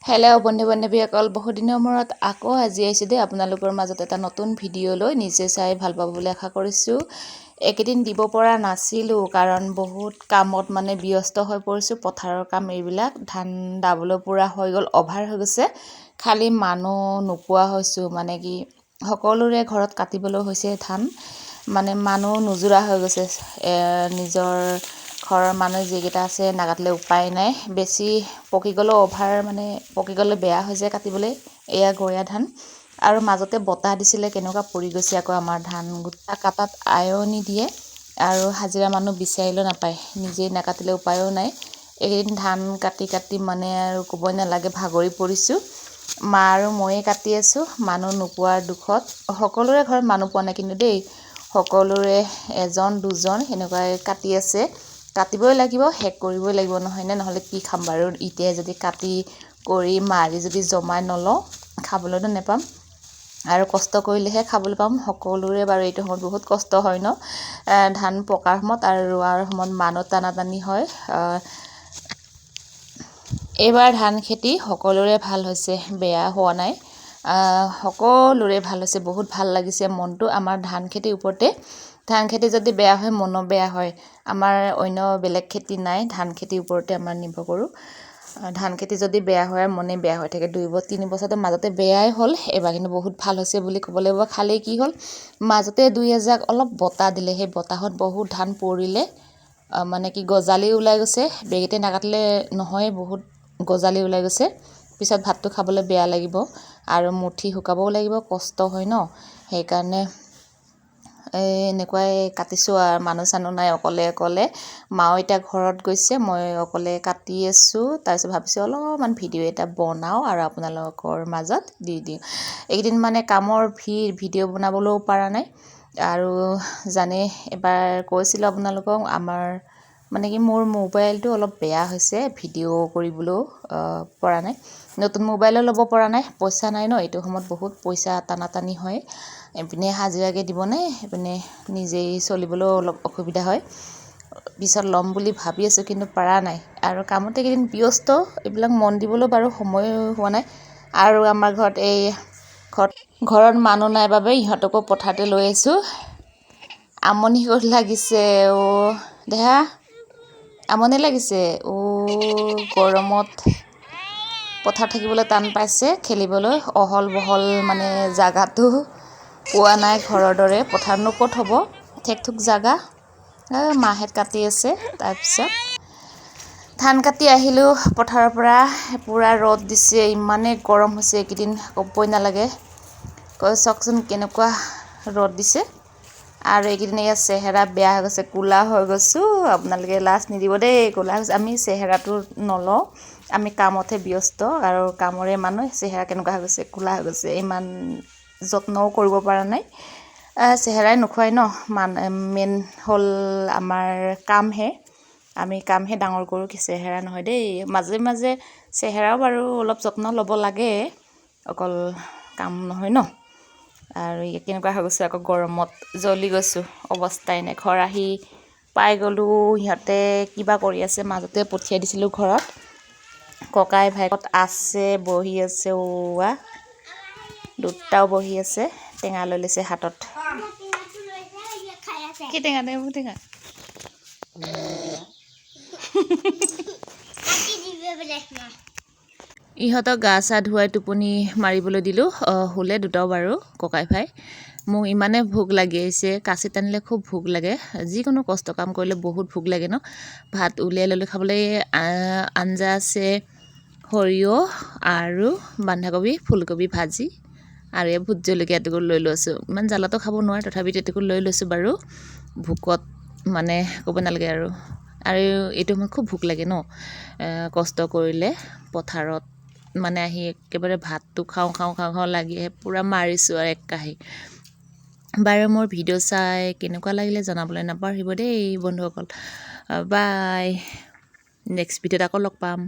Hello' বন্ধু বান্ধৱীসকল, বহুত দিনৰ মূৰত আকৌ আজি আহিছোঁ দেই আপোনালোকৰ মাজত এটা নতুন ভিডিঅ' লৈ। নিজে চাই ভাল পাব বুলি আশা কৰিছোঁ। একেদিন দিব পৰা নাছিলোঁ কাৰণ বহুত কামত ব্যস্ত হৈ পৰিছোঁ। পথাৰৰ কাম এইবিলাক ধান দাবলৈ পূৰা হৈ গ'ল, অভাৰ হৈ গৈছে। খালি মানুহ নোপোৱা হৈছোঁ, কি সকলোৰে ঘৰত কাটিবলৈ হৈছে ধান, মানুহ নোজোৰা হৈ গৈছে। নিজৰ ঘৰৰ মানুহ যিকেইটা আছে নাকাটিলে উপায় নাই। বেছি পকি গ'লেও পকি গ'লে বেয়া হৈ যায় কাটিবলৈ। এয়া গয়া ধান আৰু মাজতে বতাহ দিছিলে, কেনেকুৱা পৰি গৈছে আকৌ আমাৰ ধান। গোটা কাটাত আয়নি দিয়ে আৰু হাজিৰা মানুহ বিচাৰিলেও নাপায়, নিজেই নাকাটিলে উপায়ো নাই। এইকেইদিন ধান কাটি আৰু ক'বই নালাগে, ভাগৰি পৰিছোঁ। মা আৰু ময়ে কাটি আছোঁ, মানুহ নোপোৱাৰ দুখত। সকলোৰে ঘৰত মানুহ পোৱা নাই কিন্তু দেই, সকলোৰে এজন দুজন সেনেকুৱাই কাটি আছে। কাটিবই লাগিব, শেষ কৰিবই লাগিব, নহয়নে? নহ'লে কি খাম বাৰু? এতিয়াই যদি কাটি কৰি মাৰি যদি জমাই নলওঁ, খাবলৈতো নেপাম। আৰু কষ্ট কৰিলেহে খাবলৈ পাম। সকলোৰে বাৰু এইটো সময়ত বহুত কষ্ট হয় ন, ধান পকাৰ সময়ত আৰু ৰোৱাৰ সময়ত মানুহ টানাটানি হয়। এইবাৰ ধান খেতি সকলোৰে ভাল হৈছে, বেয়া হোৱা নাই। সকলোৰে ভাল হৈছে, বহুত ভাল লাগিছে মনটো আমাৰ ধান খেতিৰ ওপৰতে। ধান খেতি যদি বেয়া হয়, মনো বেয়া হয়। আমাৰ অন্য বেলেগ খেতি নাই, ধান খেতিৰ ওপৰতে আমাৰ নিৰ্ভৰ কৰোঁ। ধান খেতি যদি বেয়া হয়, মনে বেয়া হৈ থাকে। 2-3 বছৰতে মাজতে বেয়াই হ'ল, এইবাৰ কিন্তু বহুত ভাল হৈছে বুলি ক'ব লাগিব। খালি কি হ'ল, মাজতে 2-এজাক অলপ বতাহ দিলে, সেই বতাহত বহুত ধান পৰিলে। গজালি ওলাই গৈছে। বেগেতে নাকাটিলে নহয়, বহুত গজালি ওলাই গৈছে। পিছত ভাতটো খাবলৈ বেয়া লাগিব আৰু মুঠি শুকাবও লাগিব, কষ্ট হয় ন। সেইকাৰণে এনেকুৱাই কাটিছোঁ আৰু। মানুহ চানুহ নাই, অকলে। মাও এতিয়া ঘৰত গৈছে, মই অকলে কাটি আছোঁ। তাৰপিছত ভাবিছোঁ অলপমান ভিডিঅ' এটা বনাওঁ আৰু আপোনালোকৰ মাজত দি দিওঁ। এইকেইদিন কামৰ ভিডিঅ' বনাবলৈও পৰা নাই। আৰু এবাৰ কৈছিলোঁ আপোনালোকক, আমাৰ মোৰ মোবাইলটো অলপ বেয়া হৈছে, ভিডিঅ' কৰিবলৈও পৰা নাই। নতুন মোবাইলো ল'ব পৰা নাই, পইচা নাই ন। এইটো সময়ত বহুত পইচা টানাটানি হয়। এইপিনে হাজিৰাকৈ দিবনে, এইপিনে নিজেই চলিবলৈও অলপ অসুবিধা হয়। পিছত ল'ম বুলি ভাবি আছোঁ, কিন্তু পৰা নাই। আৰু কামতে এইকেইদিন ব্যস্ত, এইবিলাক মন দিবলৈ বাৰু সময় হোৱা নাই। আৰু আমাৰ ঘৰত মানুহ নাই বাবে ইহঁতকো পথাৰতে লৈ আহিছোঁ। আমনি লাগিছে দেহা, আমনি লাগিছে। গৰমত পথাৰ থাকিবলৈ টান পাইছে, খেলিবলৈ অহল বহল জাগাটো পোৱা নাই। ঘৰৰ দৰে পথাৰনো ক'ত হ'ব, ঠেক জাগা। মাহঁত কাটি আছে। তাৰপিছত ধান কাটি আহিলোঁ পথাৰৰ পৰা, পূৰা ৰ'দ দিছে, ইমানেই গৰম হৈছে এইকেইদিন ক'বই নালাগে। চাওকচোন কেনেকুৱা ৰ'দ দিছে। আৰু এইকেইদিন চেহেৰা বেয়া হৈ গৈছে, ক'লা হৈ গৈছোঁ। আপোনালোকে লাজ নিদিব দেই, ক'লা হৈছে। আমি চেহেৰাটো নলওঁ, আমি কামতহে ব্যস্ত আৰু কামৰে মানুহ। চেহেৰা কেনেকুৱা হৈ গৈছে, ক'লা হৈ গৈছে। ইমান যত্নও কৰিব পৰা নাই। চেহেৰাই নোখোৱাই ন, মেইন হ'ল আমাৰ কামহে। আমি কামহে ডাঙৰ কৰোঁ, কি চেহেৰা নহয় দেই। মাজে মাজে চেহেৰাও বাৰু অলপ যত্ন ল'ব লাগে, অকল কাম নহয় ন। আৰু কেনেকুৱা হৈ গৈছোঁ, আকৌ গৰমত জ্বলি গৈছোঁ, অৱস্থাই নাই। ঘৰ আহি পাই গ'লোঁ, সিহঁতে কিবা কৰি আছে। মাজতে পঠিয়াই দিছিলোঁ ঘৰত। ককাই ভাইকত আছে, বহি আছে। দুটাও বহি আছে, টেঙা লৈ লৈছে হাতত। কি টেঙা? টেঙা ইহঁতক গা চা ধুৱাই টোপনি মাৰিবলৈ দিলোঁ। শুলে দুটাও বাৰু, ককাই ভাই। মোক ইমানে ভোক লাগি আহিছে, কাচি টানিলে খুব ভোক লাগে। যিকোনো কষ্ট কাম কৰিলে বহুত ভোক লাগে ন। ভাত উলিয়াই ল'লোঁ খাবলৈ। আঞ্জা আছে, সৰিয়হ আৰু বন্ধাকবি, ফুলকবি ভাজি, আৰু এই ভোট জলকীয়া এটুকুৰ লৈ লৈছোঁ। ইমান জ্বালাটো খাব নোৱাৰে, তথাপিতো এটুকুৰ লৈ লৈছোঁ বাৰু। ভোকত ক'ব নালাগে আৰু এইটো সময়ত খুব ভোক লাগে ন, কষ্ট কৰিলে পথাৰত। আহি একেবাৰে ভাতটো খাওঁ লাগি আহে, পূৰা মাৰিছোঁ আৰু এক কাঁহি। বাৰু মোৰ ভিডিঅ' চাই কেনেকুৱা লাগিলে জনাবলৈ নাপাহৰিব দেই বন্ধুসকল। বাই, নেক্সট ভিডিঅ'ত আকৌ লগ পাম।